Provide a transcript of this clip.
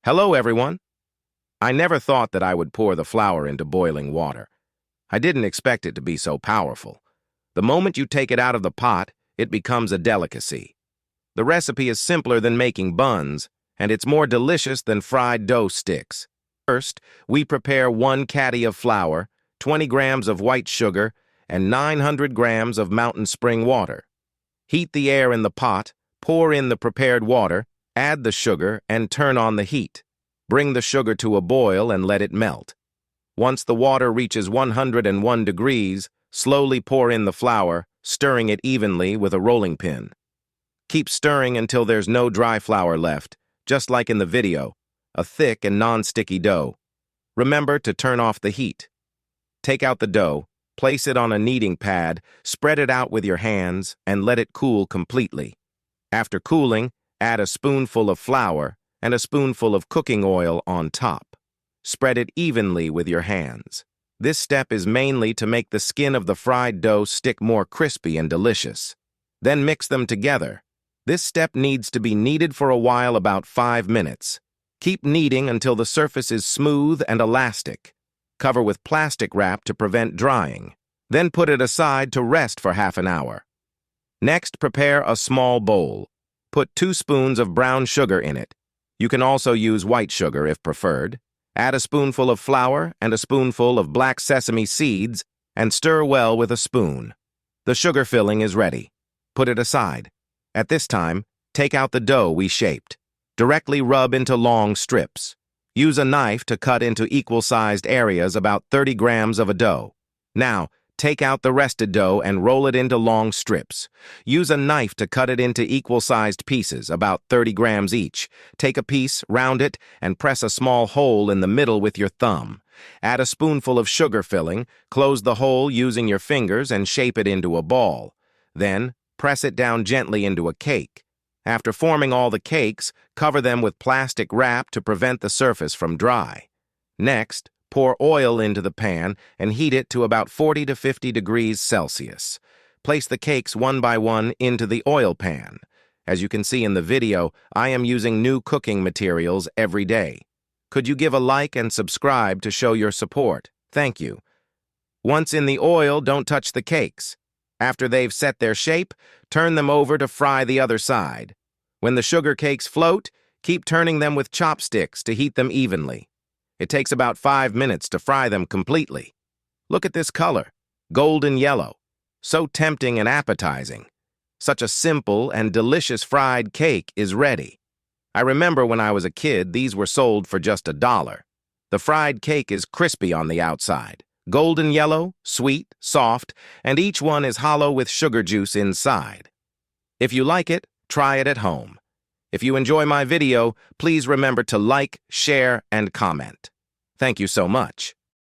Hello, everyone. I never thought that I would pour the flour into boiling water. I didn't expect it to be so powerful. The moment you take it out of the pot, it becomes a delicacy. The recipe is simpler than making buns, and it's more delicious than fried dough sticks. First, we prepare 1 caddy of flour, 20 grams of white sugar, and 900 grams of mountain spring water. Heat the air in the pot, pour in the prepared water, add the sugar, and turn on the heat. Bring the sugar to a boil and let it melt. Once the water reaches 101 degrees, slowly pour in the flour, stirring it evenly with a rolling pin. Keep stirring until there's no dry flour left, just like in the video, a thick and non-sticky dough. Remember to turn off the heat. Take out the dough, place it on a kneading pad, spread it out with your hands, and let it cool completely. After cooling, add a spoonful of flour and a spoonful of cooking oil on top. Spread it evenly with your hands. This step is mainly to make the skin of the fried dough stick more crispy and delicious. Then mix them together. This step needs to be kneaded for a while, about 5 minutes. Keep kneading until the surface is smooth and elastic. Cover with plastic wrap to prevent drying. Then put it aside to rest for half an hour. Next, prepare a small bowl. Put 2 spoons of brown sugar in it. You can also use white sugar if preferred. Add a spoonful of flour and a spoonful of black sesame seeds and stir well with a spoon. The sugar filling is ready. Put it aside. At this time, take out the dough we shaped. Directly rub into long strips. Use a knife to cut into equal-sized areas about 30 grams of a dough. Now, take out the rested dough and roll it into long strips. Use a knife to cut it into equal-sized pieces, about 30 grams each. Take a piece, round it, and press a small hole in the middle with your thumb. Add a spoonful of sugar filling, close the hole using your fingers, and shape it into a ball. Then, press it down gently into a cake. After forming all the cakes, cover them with plastic wrap to prevent the surface from dry. Next, pour oil into the pan and heat it to about 40 to 50 degrees Celsius. Place the cakes one by one into the oil pan. As you can see in the video, I am using new cooking materials every day. Could you give a like and subscribe to show your support? Thank you. Once in the oil, don't touch the cakes. After they've set their shape, turn them over to fry the other side. When the sugar cakes float, keep turning them with chopsticks to heat them evenly. It takes about 5 minutes to fry them completely. Look at this color, golden yellow. So tempting and appetizing. Such a simple and delicious fried cake is ready. I remember when I was a kid, these were sold for just $1. The fried cake is crispy on the outside, golden yellow, sweet, soft, and each one is hollow with sugar juice inside. If you like it, try it at home. If you enjoy my video, please remember to like, share, and comment. Thank you so much.